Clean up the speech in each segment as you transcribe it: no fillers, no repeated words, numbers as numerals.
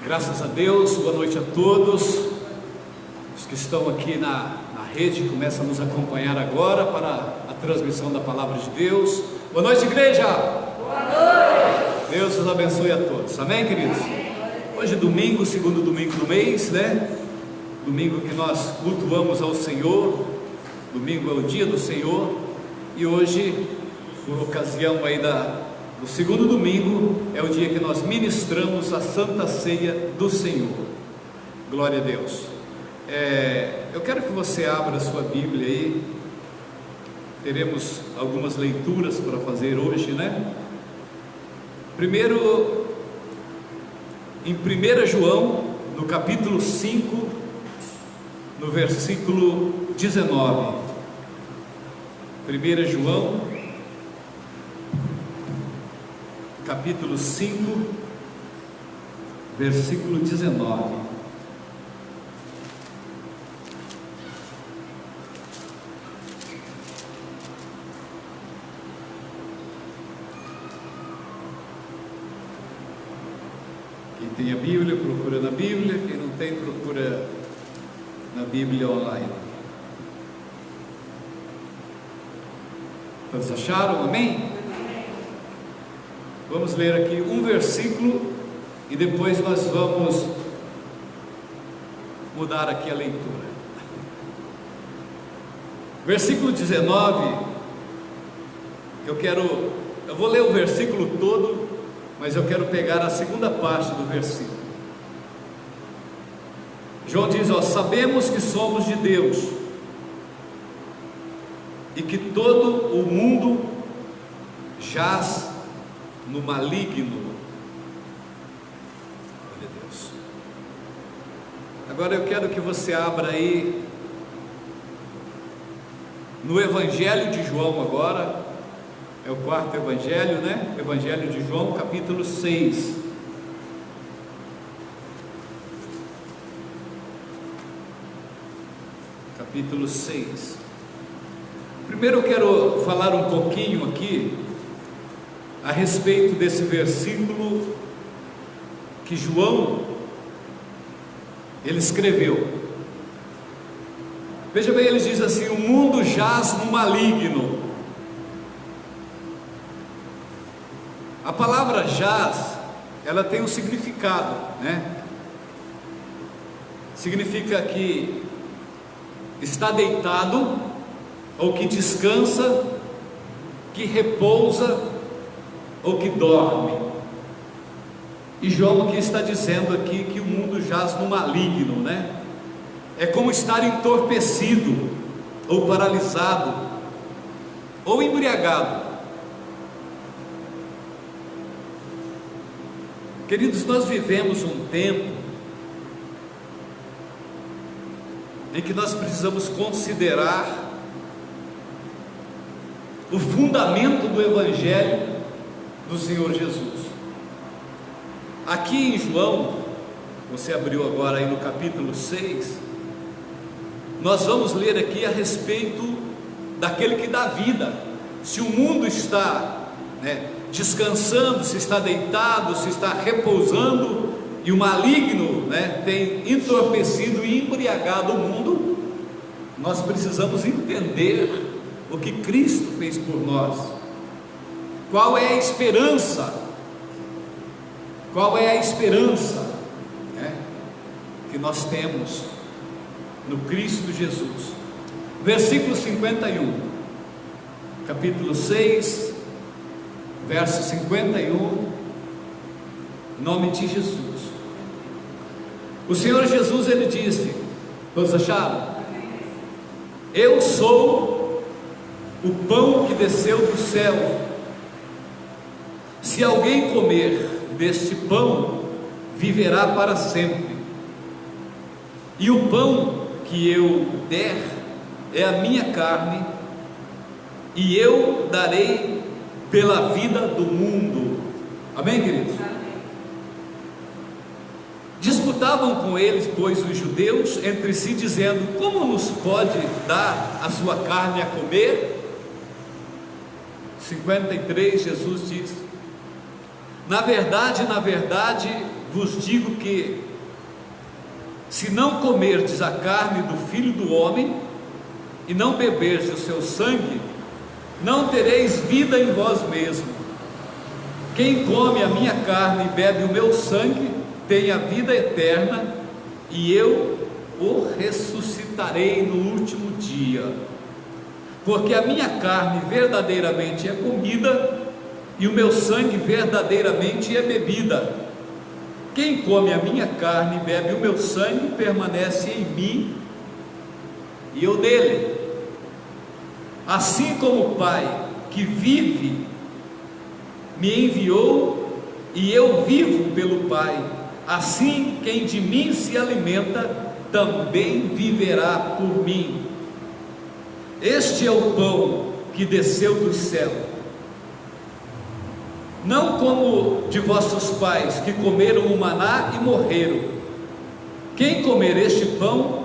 Graças a Deus, boa noite a todos. Os que estão aqui na rede começam a nos acompanhar agora para a transmissão da Palavra de Deus. Boa noite, igreja! Boa noite! Deus os abençoe a todos, amém, queridos? Hoje é domingo, segundo domingo do mês, né? Domingo que nós cultuamos ao Senhor. Domingo é o dia do Senhor. E hoje, por ocasião aí do segundo domingo, é o dia que nós ministramos a Santa Ceia do Senhor. Glória a Deus. Eu quero que você abra a sua Bíblia aí. Teremos algumas leituras para fazer hoje, né? Primeiro, em 1 João, no capítulo 5, no versículo 19. 1 João, capítulo 5, versículo 19. Quem tem a Bíblia, procura na Bíblia. Quem não tem, procura na Bíblia online. Todos acharam? Amém? Vamos ler aqui um versículo e depois nós vamos mudar aqui a leitura. Versículo 19. Eu vou ler o versículo todo, mas eu quero pegar a segunda parte do versículo. João diz: sabemos que somos de Deus e que todo o mundo jaz no maligno. Glória a Deus. Agora eu quero que você abra aí no Evangelho de João agora. É o quarto Evangelho, né? Evangelho de João, capítulo 6. Capítulo 6. Primeiro eu quero falar um pouquinho aqui a respeito desse versículo que João ele escreveu. Veja bem, ele diz assim: o mundo jaz no maligno. A palavra jaz, ela tem um significado, né? Significa que está deitado, ou que descansa, que repousa, ou que dorme. E João aqui está dizendo aqui que o mundo jaz no maligno, né? É como estar entorpecido, ou paralisado, ou embriagado. Queridos, nós vivemos um tempo em que nós precisamos considerar o fundamento do Evangelho do Senhor Jesus. Aqui em João, você abriu agora aí no capítulo 6, nós vamos ler aqui a respeito daquele que dá vida. Se o mundo está, descansando, se está deitado, se está repousando, e o maligno, tem entorpecido e embriagado o mundo, nós precisamos entender o que Cristo fez por nós. Qual é a esperança? Qual é a esperança, que nós temos no Cristo Jesus? Versículo 51, capítulo 6, verso 51, em nome de Jesus. O Senhor Jesus, ele disse, todos acharam? Eu sou o pão que desceu do céu. Se alguém comer deste pão, viverá para sempre. E o pão que eu der é a minha carne, e eu darei pela vida do mundo. Amém, queridos? Amém. Disputavam com eles, pois, os judeus entre si, dizendo: como nos pode dar a sua carne a comer? 53, Jesus diz: na verdade, vos digo que, se não comerdes a carne do Filho do Homem, e não beberdes o seu sangue, não tereis vida em vós mesmos. Quem come a minha carne e bebe o meu sangue, tem a vida eterna, e eu o ressuscitarei no último dia. Porque a minha carne verdadeiramente é comida, e o meu sangue verdadeiramente é bebida. Quem come a minha carne e bebe o meu sangue, permanece em mim, e eu nele. Assim como o Pai que vive me enviou, e eu vivo pelo Pai, assim quem de mim se alimenta, também viverá por mim. Este é o pão que desceu do céu, não como de vossos pais, que comeram o maná e morreram. Quem comer este pão,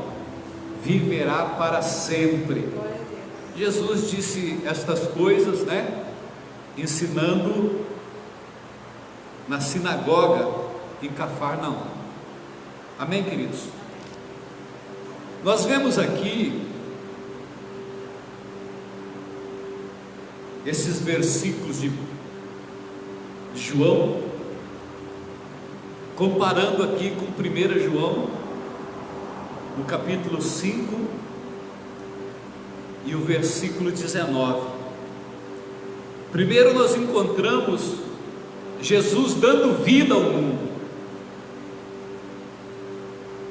viverá para sempre. Jesus disse estas coisas, ensinando na sinagoga em Cafarnaum. Amém, queridos? Nós vemos aqui esses versículos de João, comparando aqui com 1 João, no capítulo 5 e o versículo 19. Primeiro nós encontramos Jesus dando vida ao mundo,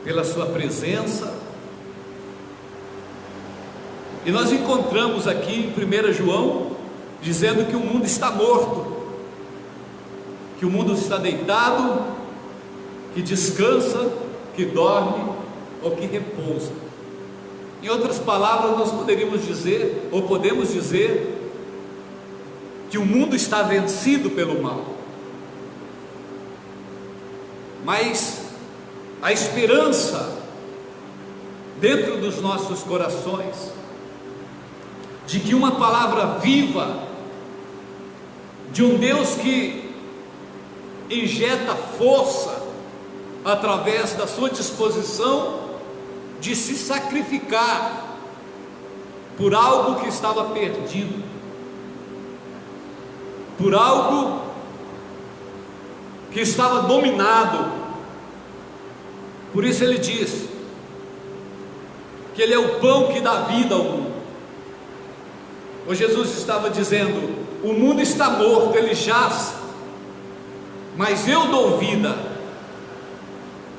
pela sua presença, e nós encontramos aqui em 1 João, dizendo que o mundo está morto, que o mundo está deitado, que descansa, que dorme ou que repousa. Em outras palavras, nós poderíamos dizer, ou podemos dizer, que o mundo está vencido pelo mal, mas a esperança dentro dos nossos corações, de que uma palavra viva, de um Deus que injeta força através da sua disposição de se sacrificar por algo que estava perdido, por algo que estava dominado. Por isso ele diz que ele é o pão que dá vida ao mundo. O Jesus estava dizendo: o mundo está morto, ele jaz, mas eu dou vida.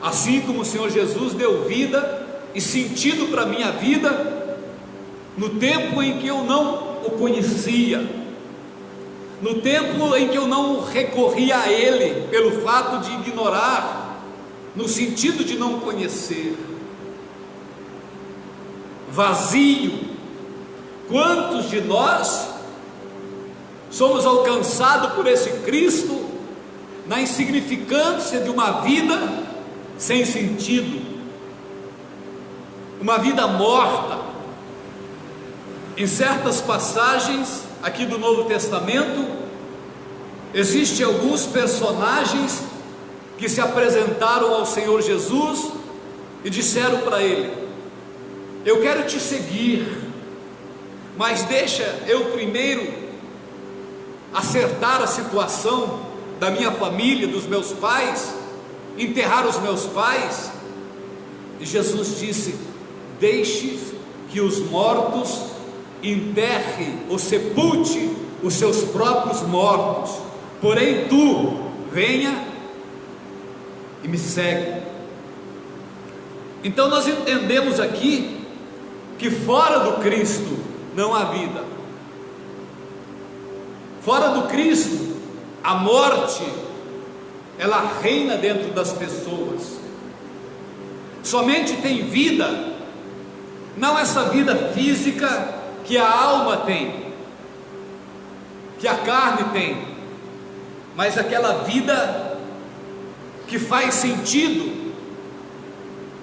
Assim como o Senhor Jesus deu vida e sentido para a minha vida no tempo em que eu não o conhecia, no tempo em que eu não recorria a Ele, pelo fato de ignorar, no sentido de não conhecer. Vazio. Quantos de nós somos alcançados por esse Cristo na insignificância de uma vida sem sentido, uma vida morta? Em certas passagens aqui do Novo Testamento, existem alguns personagens que se apresentaram ao Senhor Jesus e disseram para Ele: eu quero te seguir, mas deixa eu primeiro acertar a situação da minha família, dos meus pais, enterrar os meus pais. E Jesus disse: deixe que os mortos enterre ou sepulte os seus próprios mortos, porém tu venha e me segue. Então nós entendemos aqui que fora do Cristo não há vida. Fora do Cristo, a morte, ela reina dentro das pessoas. Somente tem vida, não essa vida física que a alma tem, que a carne tem, mas aquela vida que faz sentido,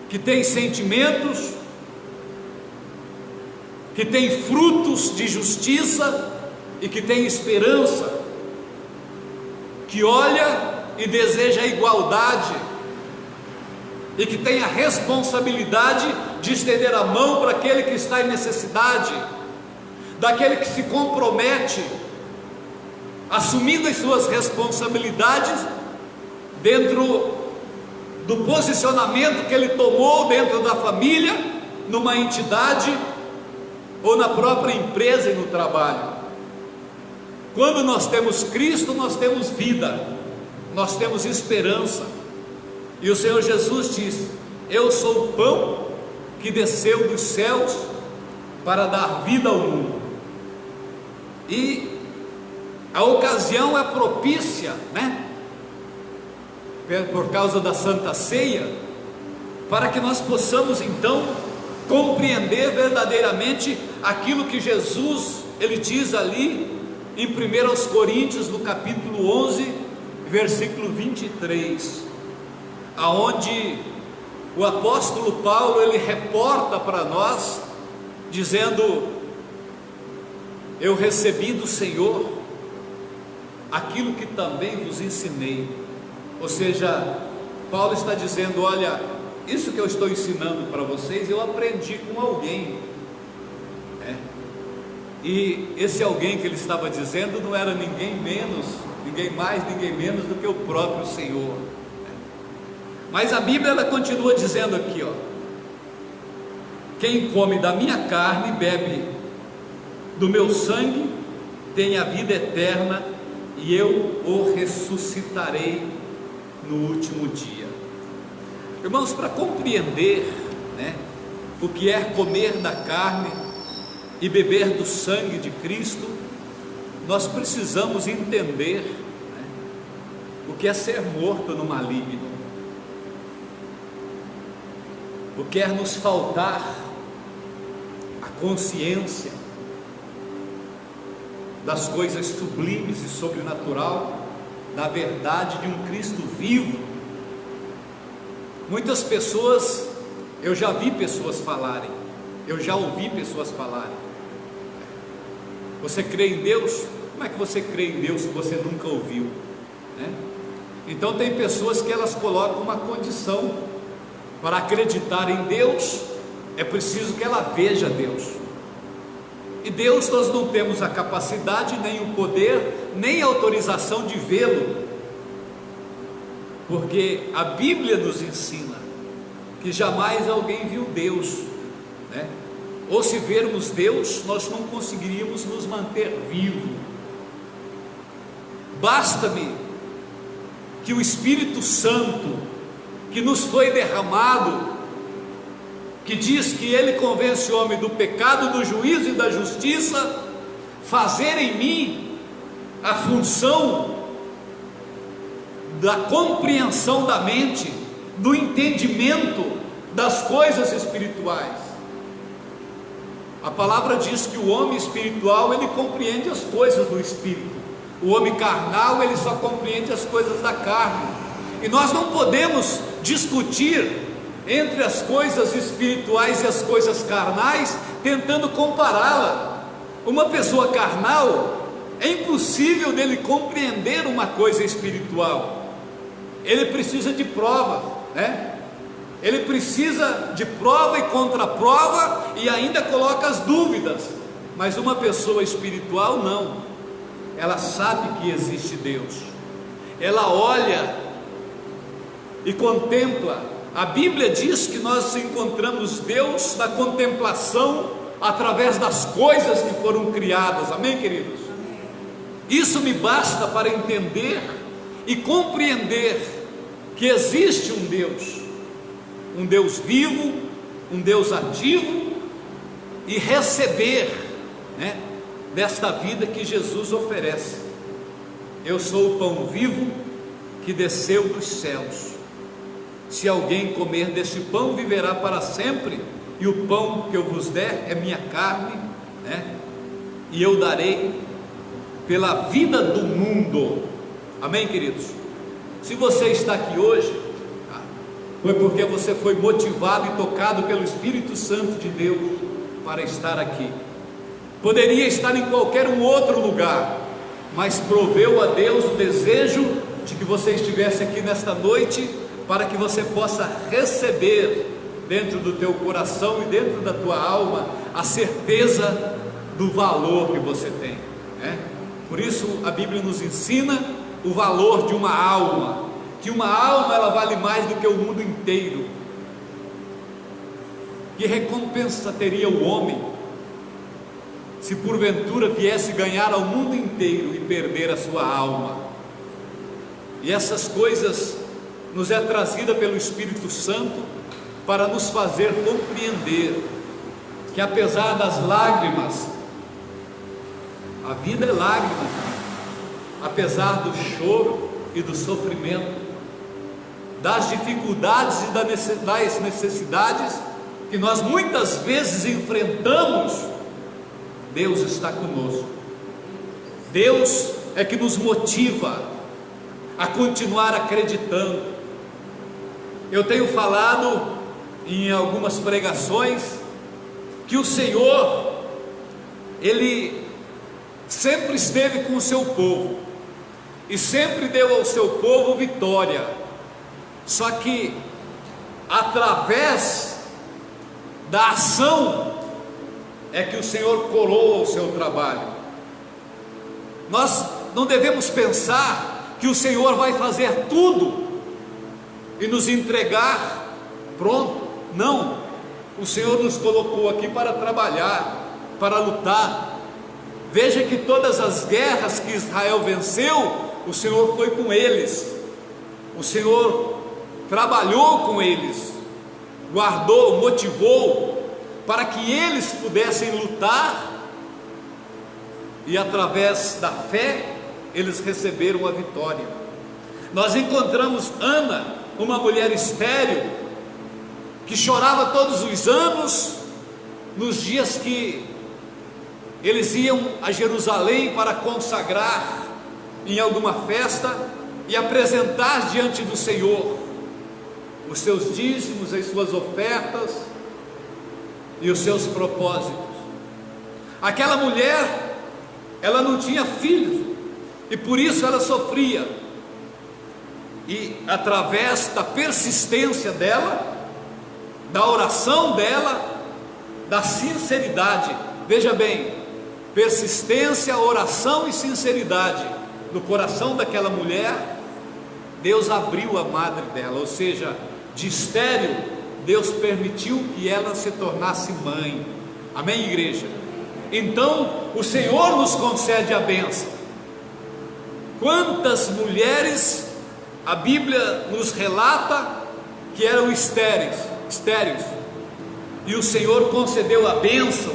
que tem sentimentos, que tem frutos de justiça e que tem esperança, que olha e deseja a igualdade, e que tem a responsabilidade de estender a mão para aquele que está em necessidade, daquele que se compromete, assumindo as suas responsabilidades dentro do posicionamento que ele tomou dentro da família, numa entidade ou na própria empresa e no trabalho. Quando nós temos Cristo, nós temos vida, nós temos esperança. E o Senhor Jesus diz: eu sou o pão que desceu dos céus para dar vida ao mundo. E a ocasião é propícia, né? Por causa da Santa Ceia, para que nós possamos então compreender verdadeiramente aquilo que Jesus, ele diz ali em 1 Coríntios, no capítulo 11, versículo 23, aonde o apóstolo Paulo, ele reporta para nós, dizendo: eu recebi do Senhor aquilo que também vos ensinei. Ou seja, Paulo está dizendo: olha, isso que eu estou ensinando para vocês, eu aprendi com alguém, e esse alguém que ele estava dizendo não era ninguém mais, ninguém menos do que o próprio Senhor. Mas a Bíblia, ela continua dizendo aqui, ó: quem come da minha carne e bebe do meu sangue tem a vida eterna, e eu o ressuscitarei no último dia. Irmãos, para compreender, o que é comer da carne e beber do sangue de Cristo, nós precisamos entender o que é ser morto no maligno, o que é nos faltar a consciência das coisas sublimes e sobrenatural, da verdade de um Cristo vivo. Muitas pessoas, eu já vi pessoas falarem, eu já ouvi pessoas falarem: você crê em Deus? Como é que você crê em Deus se você nunca ouviu? Então tem pessoas que elas colocam uma condição: para acreditar em Deus é preciso que ela veja Deus. E Deus, nós não temos a capacidade, nem o poder, nem a autorização de vê-lo, porque a Bíblia nos ensina que jamais alguém viu Deus, ou se vermos Deus, nós não conseguiríamos nos manter vivos. Basta-me que o Espírito Santo, que nos foi derramado, que diz que ele convence o homem do pecado, do juízo e da justiça, fazer em mim a função da compreensão da mente, do entendimento das coisas espirituais. A palavra diz que o homem espiritual, ele compreende as coisas do espírito. O homem carnal, ele só compreende as coisas da carne. E nós não podemos discutir entre as coisas espirituais e as coisas carnais, tentando compará-la. Uma pessoa carnal, é impossível dele compreender uma coisa espiritual. Ele precisa de prova, ele precisa de prova e contraprova, e ainda coloca as dúvidas. Mas uma pessoa espiritual não, ela sabe que existe Deus, ela olha e contempla. A Bíblia diz que nós encontramos Deus na contemplação através das coisas que foram criadas. Amém, queridos? Isso me basta para entender e compreender que existe um Deus vivo, um Deus ativo, e receber desta vida que Jesus oferece. Eu sou o pão vivo que desceu dos céus. Se alguém comer deste pão, viverá para sempre, e o pão que eu vos der é minha carne, e eu darei pela vida do mundo. Amém, queridos? Se você está aqui hoje, foi porque você foi motivado e tocado pelo Espírito Santo de Deus para estar aqui. Poderia estar em qualquer um outro lugar, mas proveu a Deus o desejo de que você estivesse aqui nesta noite, para que você possa receber dentro do teu coração e dentro da tua alma a certeza do valor que você tem, né? Por isso a Bíblia nos ensina o valor de uma alma, que uma alma ela vale mais do que o mundo inteiro. Que recompensa teria o homem se porventura viesse ganhar ao mundo inteiro e perder a sua alma? E essas coisas nos é trazida pelo Espírito Santo para nos fazer compreender que apesar das lágrimas, a vida é lágrimas, apesar do choro e do sofrimento, das dificuldades e das necessidades que nós muitas vezes enfrentamos, Deus está conosco. Deus é que nos motiva a continuar acreditando. Eu tenho falado em algumas pregações que o Senhor, Ele sempre esteve com o seu povo e sempre deu ao seu povo vitória. Só que através da ação é que o Senhor coroa o seu trabalho. Nós não devemos pensar que o Senhor vai fazer tudo e nos entregar pronto. Não, o Senhor nos colocou aqui para trabalhar, para lutar. Veja que todas as guerras que Israel venceu, o Senhor foi com eles, o Senhor trabalhou com eles, guardou, motivou, para que eles pudessem lutar, e através da fé, eles receberam a vitória. Nós encontramos Ana, uma mulher estéril, que chorava todos os anos, nos dias que eles iam a Jerusalém para consagrar em alguma festa e apresentar diante do Senhor os seus dízimos, as suas ofertas e os seus propósitos. Aquela mulher, ela não tinha filhos e por isso ela sofria, e através da persistência dela, da oração dela, da sinceridade, veja bem, persistência, oração e sinceridade no coração daquela mulher, Deus abriu a madre dela, ou seja, de estéril, Deus permitiu que ela se tornasse mãe. Amém, igreja? Então o Senhor nos concede a bênção. Quantas mulheres a Bíblia nos relata que eram estéreis, e o Senhor concedeu a bênção.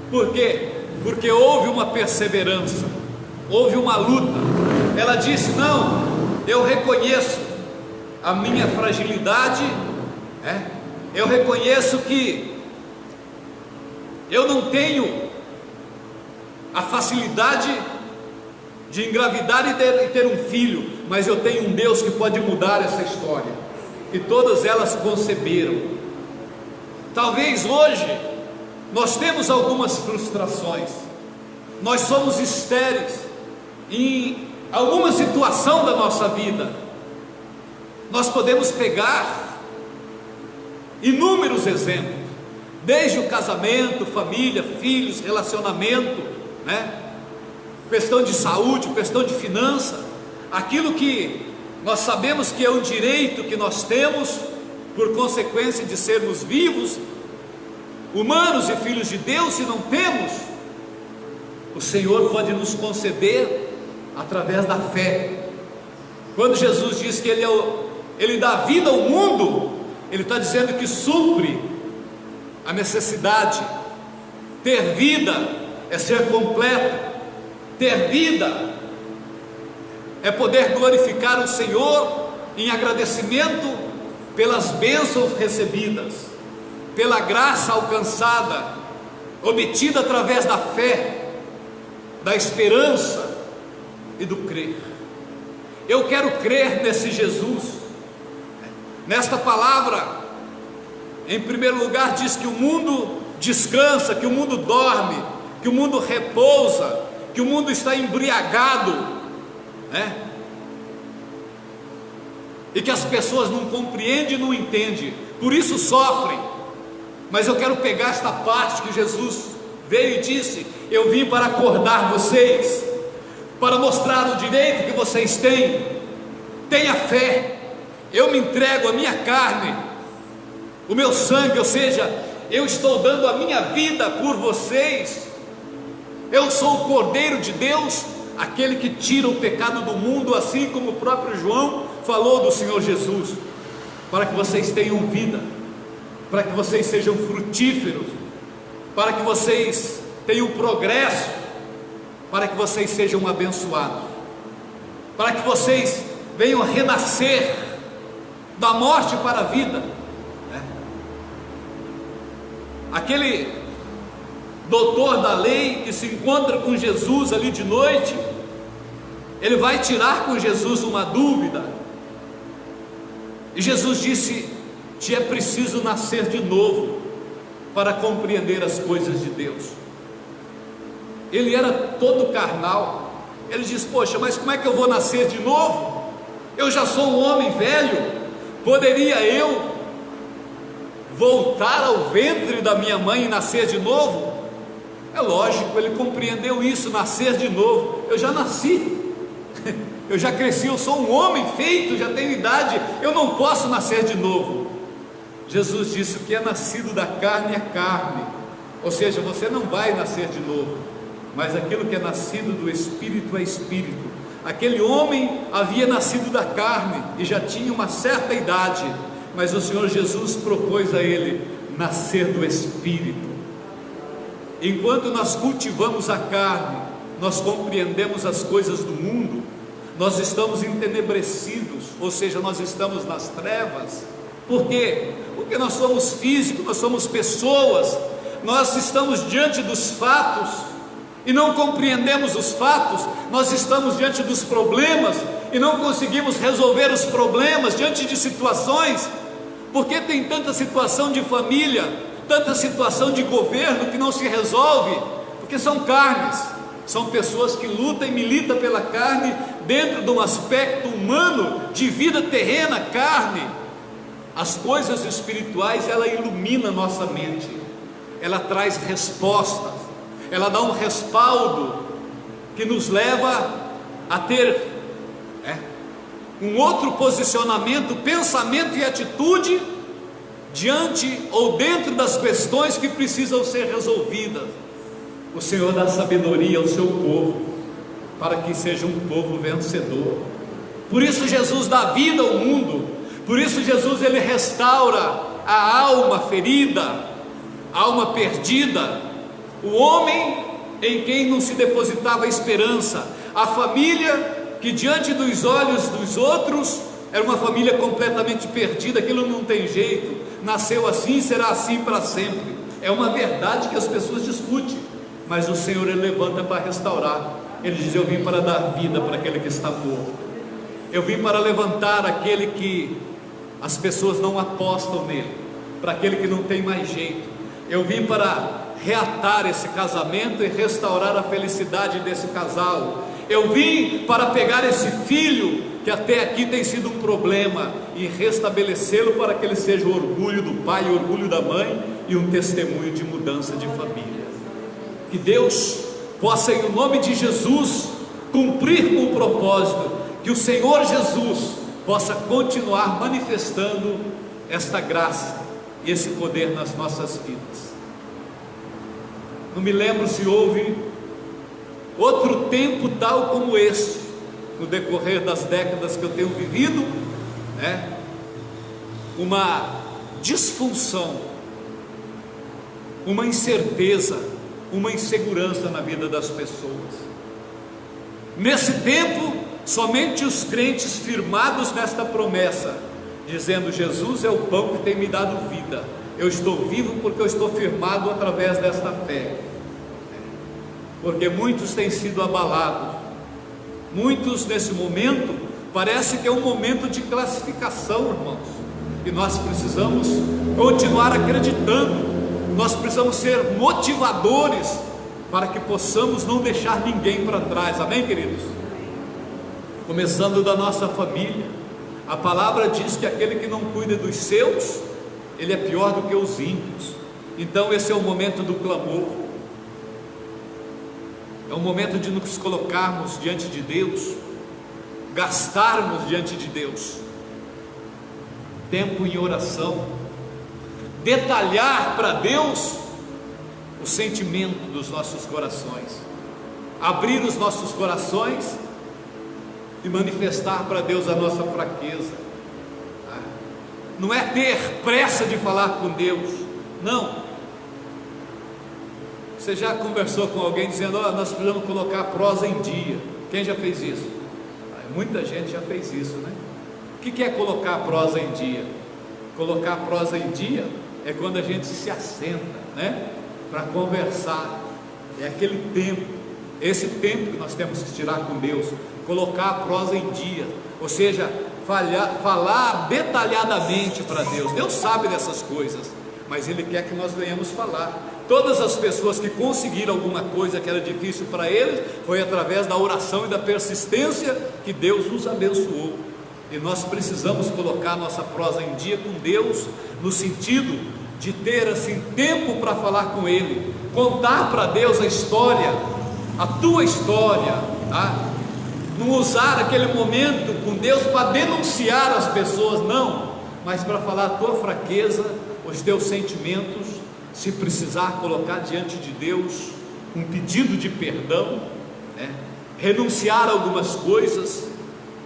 Por quê? Porque houve uma perseverança, houve uma luta. Ela disse: não, eu reconheço a minha fragilidade, eu reconheço que eu não tenho a facilidade de engravidar e ter um filho, mas eu tenho um Deus que pode mudar essa história. E todas elas conceberam. Talvez hoje nós temos algumas frustrações, nós somos estéreis em alguma situação da nossa vida. Nós podemos pegar inúmeros exemplos, desde o casamento, família, filhos, relacionamento, questão de saúde, questão de finança, aquilo que nós sabemos que é um direito que nós temos, por consequência de sermos vivos, humanos e filhos de Deus. Se não temos, o Senhor pode nos conceder através da fé. Quando Jesus diz que Ele dá vida ao mundo, Ele está dizendo que supre a necessidade. Ter vida é ser completo, ter vida é poder glorificar o Senhor em agradecimento pelas bênçãos recebidas, pela graça alcançada, obtida através da fé, da esperança e do crer. Eu quero crer nesse Jesus. Nesta palavra, em primeiro lugar, diz que o mundo descansa, que o mundo dorme, que o mundo repousa, que o mundo está embriagado, e que as pessoas não compreendem e não entendem, por isso sofrem. Mas eu quero pegar esta parte que Jesus veio e disse: eu vim para acordar vocês, para mostrar o direito que vocês têm. Tenha fé, eu me entrego a minha carne, o meu sangue, ou seja, eu estou dando a minha vida por vocês. Eu sou o Cordeiro de Deus, aquele que tira o pecado do mundo, assim como o próprio João falou do Senhor Jesus, para que vocês tenham vida, para que vocês sejam frutíferos, para que vocês tenham progresso, para que vocês sejam abençoados, para que vocês venham a renascer da morte para a vida. Aquele doutor da lei que se encontra com Jesus ali de noite, ele vai tirar com Jesus uma dúvida, e Jesus disse: te é preciso nascer de novo para compreender as coisas de Deus. Ele era todo carnal. Ele diz: poxa, mas como é que eu vou nascer de novo? Eu já sou um homem velho. Poderia eu voltar ao ventre da minha mãe e nascer de novo? É lógico, ele compreendeu isso, nascer de novo. Eu já nasci, eu já cresci, eu sou um homem feito, já tenho idade, eu não posso nascer de novo. Jesus disse: o que é nascido da carne é carne, ou seja, você não vai nascer de novo, mas aquilo que é nascido do Espírito é Espírito. Aquele homem havia nascido da carne e já tinha uma certa idade, mas o Senhor Jesus propôs a ele nascer do Espírito. Enquanto nós cultivamos a carne, nós compreendemos as coisas do mundo, nós estamos entenebrecidos, ou seja, nós estamos nas trevas. Por quê? Porque nós somos físicos, nós somos pessoas, nós estamos diante dos fatos e não compreendemos os fatos, nós estamos diante dos problemas e não conseguimos resolver os problemas diante de situações. Porque tem tanta situação de família, tanta situação de governo que não se resolve? Porque são carnes, são pessoas que lutam e militam pela carne, dentro de um aspecto humano, de vida terrena, carne. As coisas espirituais, ela ilumina a nossa mente, ela traz respostas, ela dá um respaldo, que nos leva a ter um outro posicionamento, pensamento e atitude, diante ou dentro das questões que precisam ser resolvidas. O Senhor dá sabedoria ao seu povo, para que seja um povo vencedor. Por isso Jesus dá vida ao mundo, por isso Jesus ele restaura a alma ferida, a alma perdida, o homem em quem não se depositava esperança, a família que diante dos olhos dos outros era uma família completamente perdida. Aquilo não tem jeito, nasceu assim, será assim para sempre. É uma verdade que as pessoas discutem, mas o Senhor ele levanta para restaurar. Ele diz: eu vim para dar vida para aquele que está morto, eu vim para levantar aquele que as pessoas não apostam nele, para aquele que não tem mais jeito. Eu vim para reatar esse casamento e restaurar a felicidade desse casal. Eu vim para pegar esse filho que até aqui tem sido um problema e restabelecê-lo para que ele seja o orgulho do pai, o orgulho da mãe e um testemunho de mudança de família. Que Deus possa, em nome de Jesus, cumprir com o propósito, que o Senhor Jesus possa continuar manifestando esta graça e esse poder nas nossas vidas. Não me lembro se houve outro tempo tal como esse, no decorrer das décadas que eu tenho vivido, uma disfunção, uma incerteza, uma insegurança na vida das pessoas. Nesse tempo, somente os crentes firmados nesta promessa, dizendo: Jesus é o pão que tem me dado vida, eu estou vivo porque eu estou firmado através desta fé. Porque muitos têm sido abalados, muitos nesse momento, parece que é um momento de classificação, irmãos, e nós precisamos continuar acreditando, nós precisamos ser motivadores, para que possamos não deixar ninguém para trás, amém, queridos? Começando da nossa família, A palavra diz que aquele que não cuida dos seus, ele é pior do que os ímpios. Então esse é o momento do clamor, é o momento de nos colocarmos diante de Deus, gastarmos diante de Deus tempo em oração, detalhar para Deus o sentimento dos nossos corações, abrir os nossos corações e manifestar para Deus a nossa fraqueza. Não é ter pressa de falar com Deus, não. Você já conversou com alguém dizendo: ó, nós precisamos colocar a prosa em dia? Quem já fez isso? Muita gente já fez isso, né? O que é colocar a prosa em dia? Colocar a prosa em dia é quando a gente se assenta, né, para conversar. É aquele tempo, esse tempo que nós temos que tirar com Deus, colocar a prosa em dia, ou seja, falar detalhadamente para Deus. Deus sabe dessas coisas, mas Ele quer que nós venhamos falar. Todas as pessoas que conseguiram alguma coisa que era difícil para eles, foi através da oração e da persistência que Deus os abençoou. E nós precisamos colocar nossa prosa em dia com Deus, no sentido de ter assim tempo para falar com Ele, contar para Deus a história, a tua história, tá? Não usar aquele momento com Deus para denunciar as pessoas, não, mas para falar a tua fraqueza, os teus sentimentos, se precisar colocar diante de Deus um pedido de perdão, né? Renunciar a algumas coisas.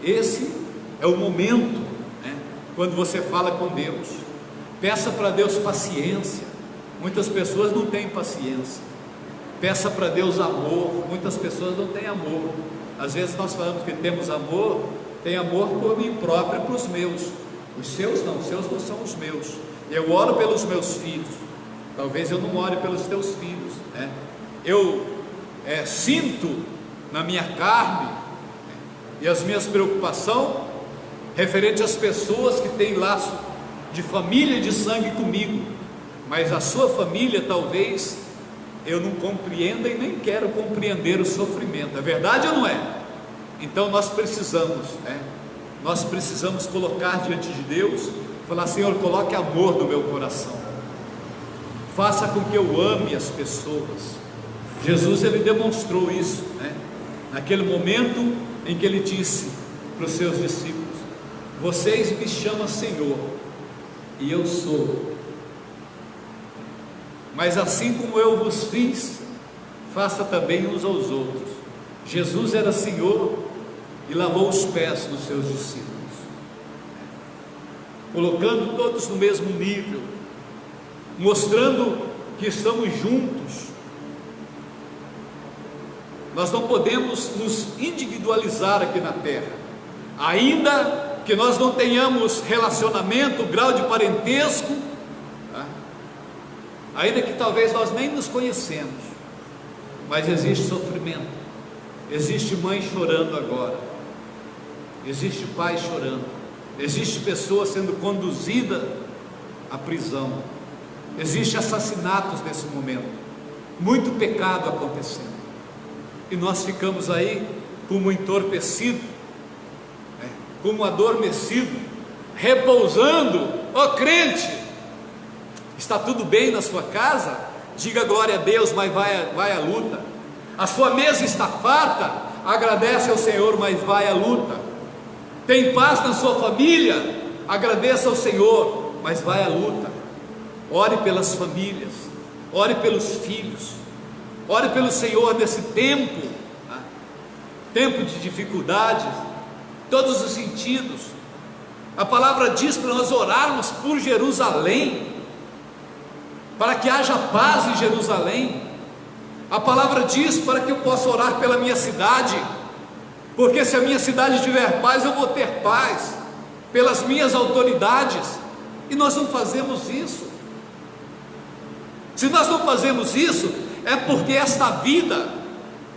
Esse é o momento, né, quando você fala com Deus. Peça para Deus paciência. Muitas pessoas não têm paciência. Peça para Deus amor. Muitas pessoas não têm amor. Às vezes nós falamos que temos amor, tem amor por mim próprio e para os meus. Os seus não são os meus. Eu oro pelos meus filhos, talvez eu não ore pelos teus filhos, né? Eu sinto na minha carne, né, e as minhas preocupações referente às pessoas que têm laço de família e de sangue comigo, mas a sua família talvez eu não compreenda e nem quero compreender o sofrimento. É verdade ou não é? Então nós precisamos, né? Nós precisamos colocar diante de Deus, falar: Senhor, coloque amor no meu coração, faça com que eu ame as pessoas. Jesus, ele demonstrou isso, né? Naquele momento em que ele disse para os seus discípulos: vocês me chamam Senhor, e eu sou, mas assim como eu vos fiz, faça também uns aos outros. Jesus era Senhor e lavou os pés dos seus discípulos, colocando todos no mesmo nível, mostrando que estamos juntos. Nós não podemos nos individualizar aqui na terra, ainda que nós não tenhamos relacionamento, grau de parentesco, tá? Ainda que talvez nós nem nos conhecemos, mas existe sofrimento, existe mãe chorando agora, existe pai chorando, existe pessoa sendo conduzida à prisão, existe assassinatos nesse momento, muito pecado acontecendo, e nós ficamos aí como entorpecido, né, como adormecido, repousando. Ó crente, está tudo bem na sua casa? Diga glória a Deus, mas vai à luta. A sua mesa está farta? Agradece ao Senhor, mas vai à luta. Tem paz na sua família? Agradeça ao Senhor, mas vai à luta. Ore pelas famílias, ore pelos filhos, ore pelo Senhor nesse tempo, tá? Tempo de dificuldades, todos os sentidos. A palavra diz para nós orarmos por Jerusalém, para que haja paz em Jerusalém. A palavra diz para que eu possa orar pela minha cidade, porque se a minha cidade tiver paz, eu vou ter paz, pelas minhas autoridades, e nós não fazemos isso. Se nós não fazemos isso, é porque esta vida,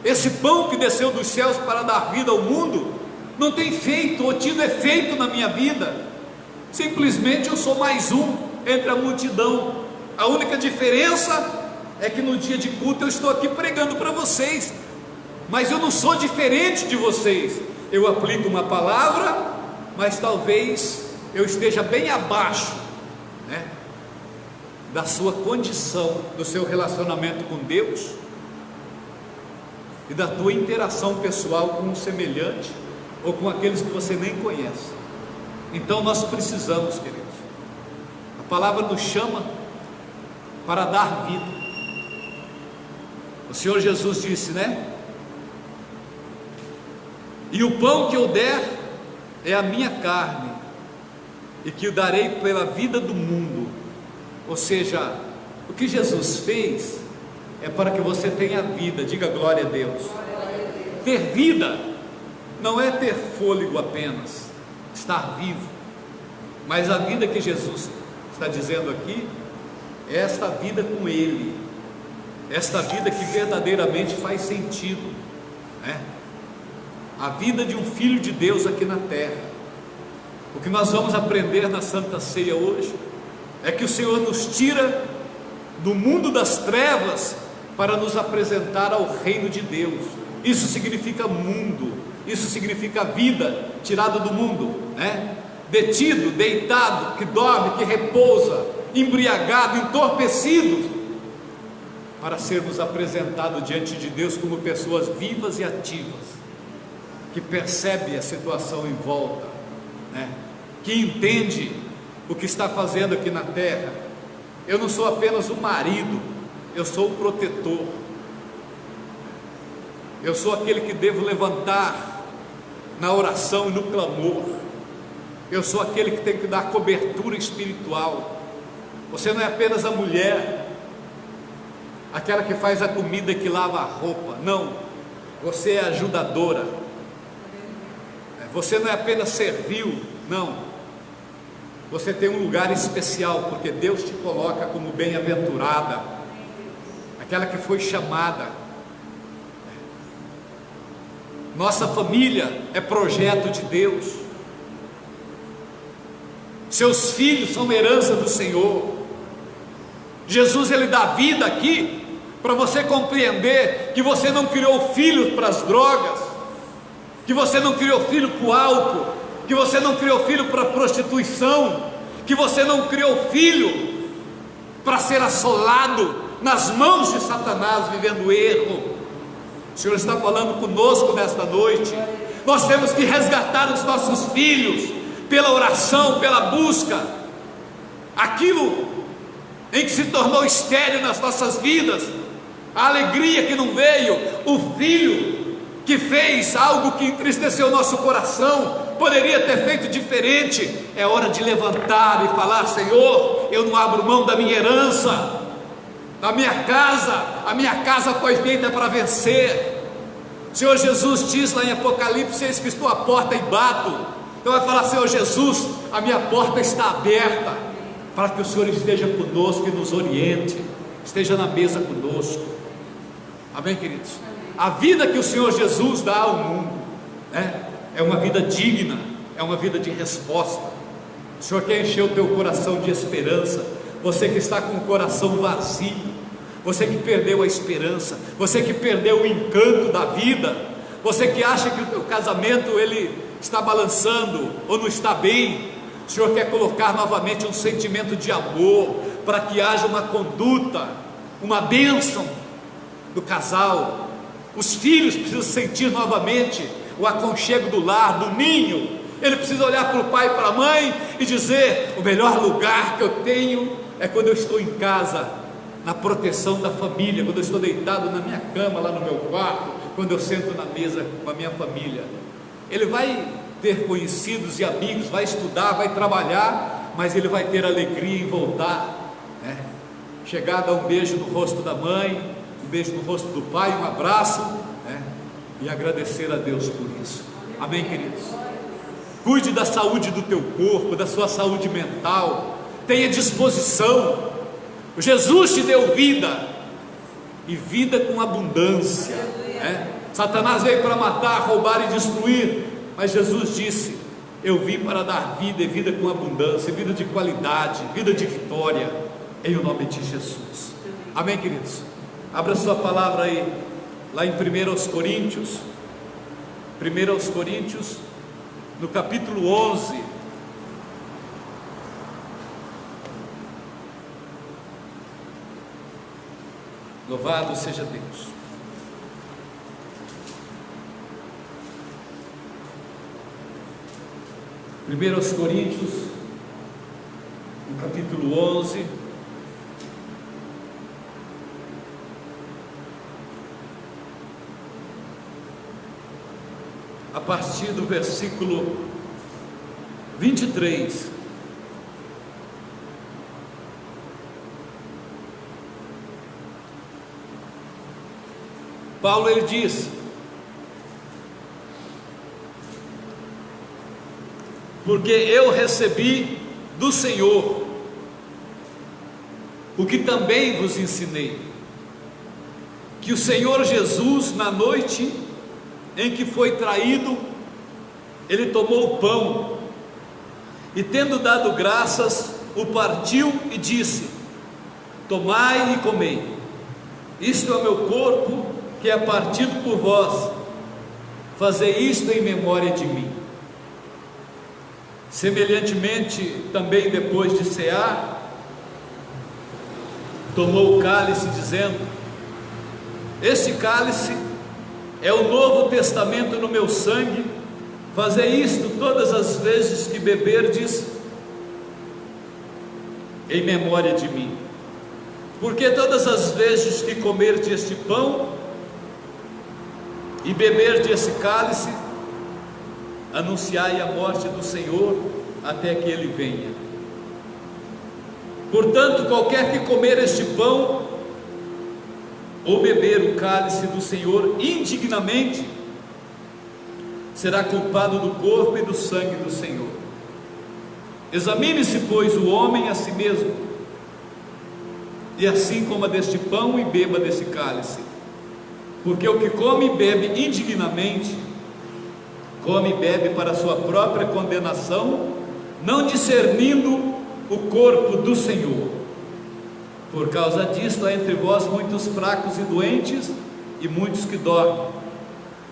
esse pão que desceu dos céus para dar vida ao mundo, não tem feito ou tido efeito na minha vida. Simplesmente eu sou mais um entre a multidão. A única diferença é que no dia de culto eu estou aqui pregando para vocês, mas eu não sou diferente de vocês. Eu aplico uma palavra, mas talvez eu esteja bem abaixo, né, da sua condição, do seu relacionamento com Deus e da tua interação pessoal com um semelhante ou com aqueles que você nem conhece. Então nós precisamos, queridos, a palavra nos chama para dar vida. O Senhor Jesus disse, né? E o pão que eu der é a minha carne, e que o darei pela vida do mundo. Ou seja, o que Jesus fez é para que você tenha vida. Diga glória a Deus. Ter vida não é ter fôlego apenas, estar vivo, mas a vida que Jesus está dizendo aqui é esta vida com Ele, esta vida que verdadeiramente faz sentido, né? A vida de um filho de Deus aqui na terra. O que nós vamos aprender na Santa Ceia hoje é que o Senhor nos tira do mundo das trevas para nos apresentar ao reino de Deus. Isso significa mundo, isso significa vida tirada do mundo, né? Detido, deitado, que dorme, que repousa, embriagado, entorpecido, para sermos apresentados diante de Deus como pessoas vivas e ativas, que percebe a situação em volta, né? Que entende o que está fazendo aqui na terra. Eu não sou apenas o marido, eu sou o protetor, eu sou aquele que devo levantar na oração e no clamor, eu sou aquele que tem que dar cobertura espiritual. Você não é apenas a mulher, aquela que faz a comida e que lava a roupa, não, você é ajudadora. Você não é apenas servil, não, você tem um lugar especial, porque Deus te coloca como bem-aventurada, aquela que foi chamada. Nossa família é projeto de Deus, seus filhos são herança do Senhor. Jesus, Ele dá vida aqui, para você compreender que você não criou filhos para as drogas, que você não criou filho para o álcool, que você não criou filho para a prostituição, que você não criou filho para ser assolado nas mãos de Satanás, vivendo erro. O Senhor está falando conosco nesta noite. Nós temos que resgatar os nossos filhos, pela oração, pela busca, aquilo em que se tornou estéril nas nossas vidas, a alegria que não veio, o filho que fez algo que entristeceu o nosso coração, poderia ter feito diferente. É hora de levantar e falar: Senhor, eu não abro mão da minha herança, da minha casa. A minha casa foi feita para vencer. O Senhor Jesus diz lá em Apocalipse: eis que estou à porta e bato. Então vai falar: Senhor Jesus, a minha porta está aberta, para que o Senhor esteja conosco e nos oriente, esteja na mesa conosco. Amém, queridos? A vida que o Senhor Jesus dá ao mundo, né, é uma vida digna, é uma vida de resposta. O Senhor quer encher o teu coração de esperança. Você que está com o coração vazio, você que perdeu a esperança, você que perdeu o encanto da vida, você que acha que o teu casamento ele está balançando ou não está bem, o Senhor quer colocar novamente um sentimento de amor, para que haja uma conduta, uma bênção do casal. Os filhos precisam sentir novamente o aconchego do lar, do ninho. Ele precisa olhar para o pai e para a mãe e dizer: o melhor lugar que eu tenho é quando eu estou em casa, na proteção da família, quando eu estou deitado na minha cama, lá no meu quarto, quando eu sento na mesa com a minha família. Ele vai ter conhecidos e amigos, vai estudar, vai trabalhar, mas ele vai ter alegria em voltar, né? Chegar a dar um beijo no rosto da mãe, um beijo no rosto do pai, um abraço, né? E agradecer a Deus por isso. Amém, queridos? Cuide da saúde do teu corpo, da sua saúde mental, tenha disposição. Jesus te deu vida, e vida com abundância, né? Satanás veio para matar, roubar e destruir, mas Jesus disse: eu vim para dar vida, e vida com abundância, vida de qualidade, vida de vitória, em o nome de Jesus. Amém, queridos? Abra sua palavra aí, lá em 1 Coríntios, no capítulo 11. Louvado seja Deus. Primeiro aos Coríntios, no capítulo 11, a partir do versículo 23. Paulo ele diz: porque eu recebi do Senhor o que também vos ensinei, que o Senhor Jesus, na noite em que foi traído, ele tomou o pão e, tendo dado graças, o partiu e disse: tomai e comei, isto é o meu corpo, que é partido por vós, fazei isto em memória de mim. Semelhantemente, também depois de cear, tomou o cálice, dizendo: este cálice é o novo testamento no meu sangue, fazei isto todas as vezes que beberdes, em memória de mim. Porque todas as vezes que comerdes este pão e beberdes esse cálice, anunciai a morte do Senhor até que ele venha. Portanto, qualquer que comer este pão ou beber o cálice do Senhor indignamente, será culpado do corpo e do sangue do Senhor. Examine-se, pois, o homem a si mesmo, e assim coma deste pão e beba desse cálice. Porque o que come e bebe indignamente, come e bebe para a sua própria condenação, não discernindo o corpo do Senhor. Por causa disto há entre vós muitos fracos e doentes, e muitos que dormem.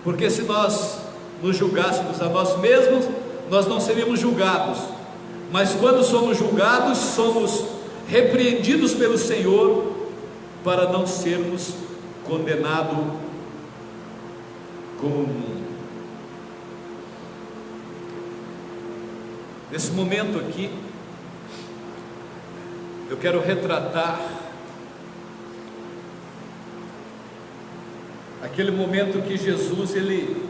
Porque se nós nos julgássemos a nós mesmos, nós não seríamos julgados. Mas quando somos julgados, somos repreendidos pelo Senhor, para não sermos condenados como o mundo. Nesse momento aqui, eu quero retratar aquele momento que Jesus, ele,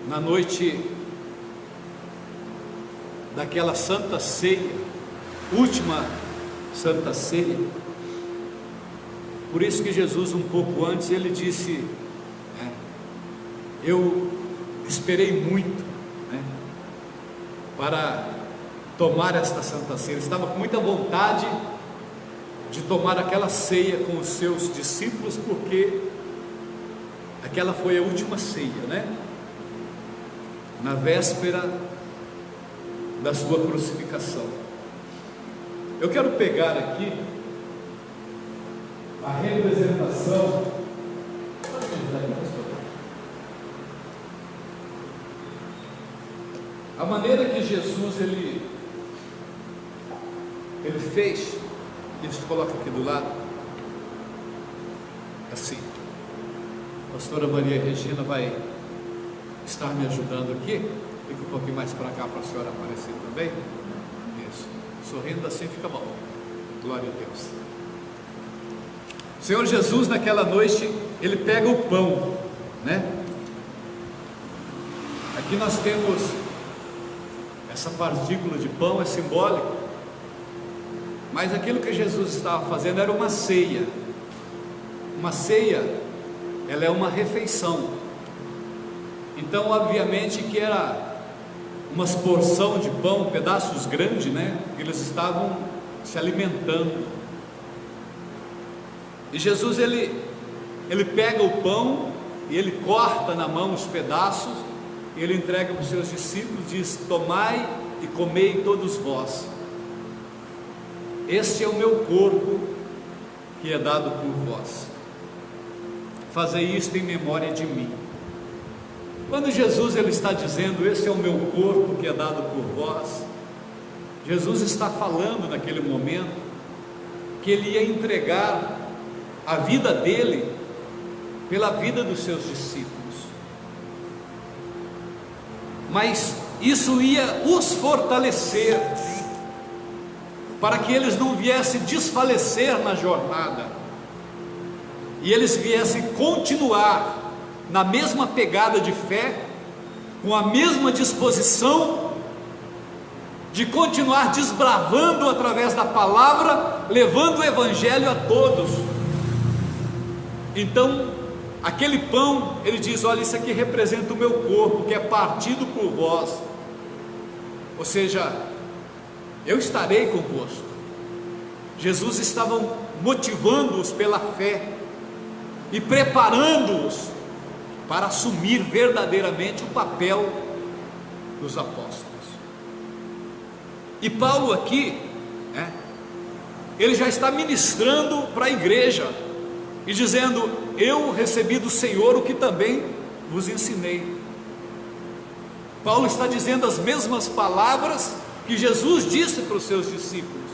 na noite daquela santa ceia, última santa ceia, por isso que Jesus, um pouco antes, ele disse: eu esperei muito, para tomar esta santa ceia. Ele estava com muita vontade de tomar aquela ceia com os seus discípulos, porque aquela foi a última ceia, na véspera da sua crucificação. Eu quero pegar aqui a representação. A maneira que Jesus ele fez, isso coloca aqui do lado, assim. A pastora Maria Regina vai estar me ajudando aqui. Fica um pouquinho mais para cá para a senhora aparecer também. Isso. Sorrindo assim fica bom. Glória a Deus. O Senhor Jesus, naquela noite, ele pega o pão, Aqui nós temos essa partícula de pão, é simbólico, mas aquilo que Jesus estava fazendo era uma ceia. Uma ceia, ela é uma refeição. Então, obviamente que era uma porção de pão, pedaços grandes, que eles estavam se alimentando. E Jesus ele pega o pão e ele corta na mão os pedaços, e ele entrega para os seus discípulos, diz: tomai e comei todos vós, este é o meu corpo que é dado por vós, fazei isto em memória de mim. Quando Jesus ele está dizendo, esse é o meu corpo que é dado por vós, Jesus está falando naquele momento que ele ia entregar a vida dele pela vida dos seus discípulos, mas isso ia os fortalecer, para que eles não viessem desfalecer na jornada, e eles viessem continuar na mesma pegada de fé, com a mesma disposição de continuar desbravando através da palavra, levando o evangelho a todos. Então, aquele pão, ele diz, olha, isso aqui representa o meu corpo, que é partido por vós, ou seja, eu estarei convosco. Jesus estava motivando-os pela fé e preparando-os para assumir verdadeiramente o papel dos apóstolos. E Paulo aqui, ele já está ministrando para a igreja e dizendo, eu recebi do Senhor o que também vos ensinei. Paulo está dizendo as mesmas palavras que Jesus disse para os seus discípulos.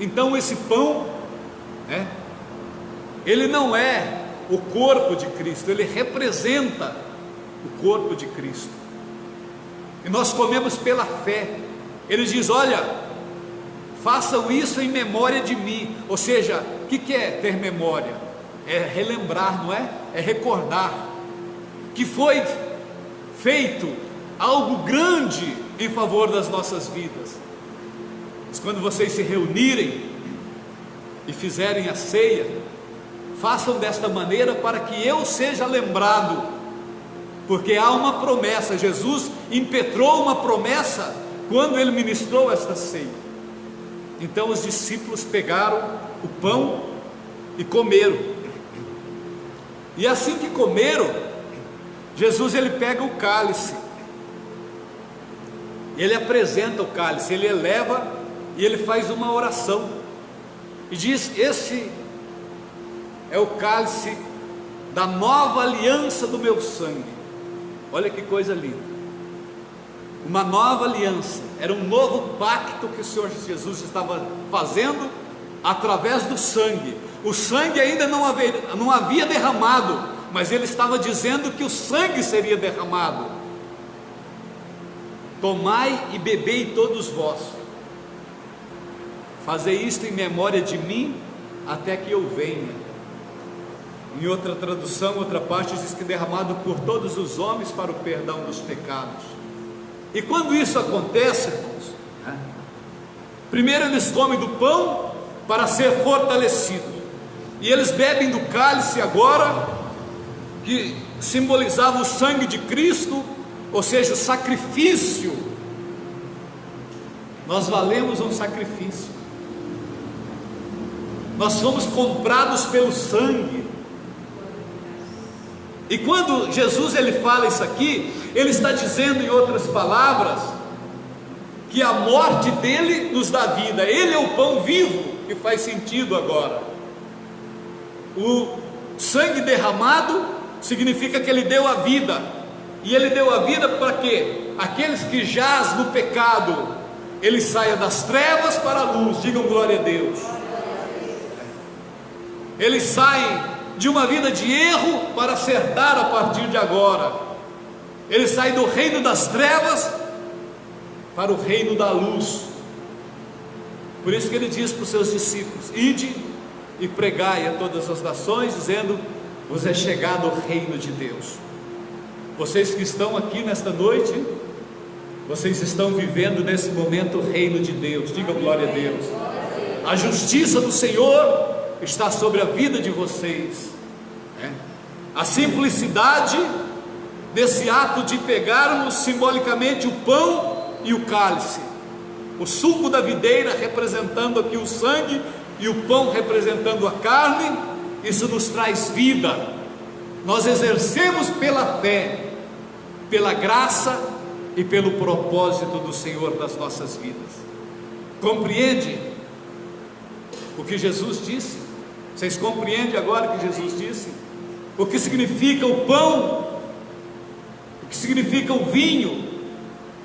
Então esse pão, ele não é o corpo de Cristo, ele representa o corpo de Cristo, e nós comemos pela fé. Ele diz, olha, façam isso em memória de mim. Ou seja, o que é ter memória? É relembrar, não é? É recordar que foi feito algo grande em favor das nossas vidas. Mas quando vocês se reunirem e fizerem a ceia, façam desta maneira para que eu seja lembrado, porque há uma promessa. Jesus impetrou uma promessa quando ele ministrou esta ceia. Então os discípulos pegaram o pão e comeram, e assim que comeram, Jesus ele pega o cálice, ele apresenta o cálice, ele eleva e ele faz uma oração e diz, esse é o cálice da nova aliança do meu sangue. Olha que coisa linda, uma nova aliança, era um novo pacto que o Senhor Jesus estava fazendo através do sangue. O sangue ainda não havia derramado, mas ele estava dizendo que o sangue seria derramado. Tomai e bebei todos vós, fazei isto em memória de mim, até que eu venha. Em outra tradução, outra parte diz que derramado por todos os homens para o perdão dos pecados. E quando isso acontece, irmãos, primeiro eles comem do pão para ser fortalecidos, e eles bebem do cálice agora, que simbolizava o sangue de Cristo, ou seja, o sacrifício. Nós valemos um sacrifício, nós fomos comprados pelo sangue. E quando Jesus ele fala isso aqui, ele está dizendo, em outras palavras, que a morte dele nos dá vida. Ele é o pão vivo, que faz sentido agora. O sangue derramado significa que ele deu a vida, e ele deu a vida para que aqueles que jaz no pecado, ele saia das trevas para a luz. Digam glória a Deus. Eles saem de uma vida de erro para acertar a partir de agora. Ele sai do reino das trevas para o reino da luz. Por isso que ele diz para os seus discípulos, ide e pregai a todas as nações, dizendo, vos é chegado o reino de Deus. Vocês que estão aqui nesta noite, vocês estão vivendo nesse momento o reino de Deus. Diga glória a Deus. A justiça do Senhor está sobre a vida de vocês. A simplicidade desse ato de pegarmos simbolicamente o pão e o cálice, o suco da videira representando aqui o sangue e o pão representando a carne, isso nos traz vida. Nós exercemos pela fé, pela graça e pelo propósito do Senhor das nossas vidas. Compreende o que Jesus disse? Vocês compreendem agora o que Jesus disse? O que significa o pão? O que significa o vinho,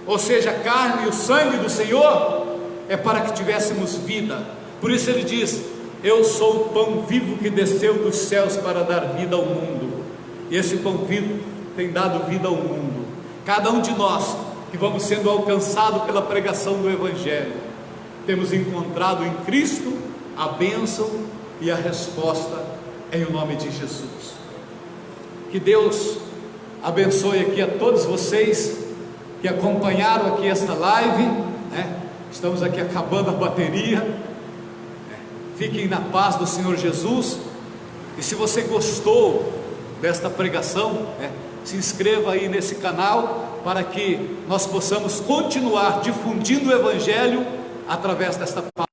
ou seja, a carne e o sangue do Senhor, é para que tivéssemos vida. Por isso ele diz: eu sou o pão vivo que desceu dos céus para dar vida ao mundo. E esse pão vivo tem dado vida ao mundo. Cada um de nós que vamos sendo alcançados pela pregação do Evangelho, temos encontrado em Cristo a bênção e a resposta, em o nome de Jesus. Que Deus abençoe aqui a todos vocês que acompanharam aqui esta live, né? Estamos aqui acabando a bateria. Fiquem na paz do Senhor Jesus. E se você gostou desta pregação, se inscreva aí nesse canal, para que nós possamos continuar difundindo o Evangelho através desta palavra.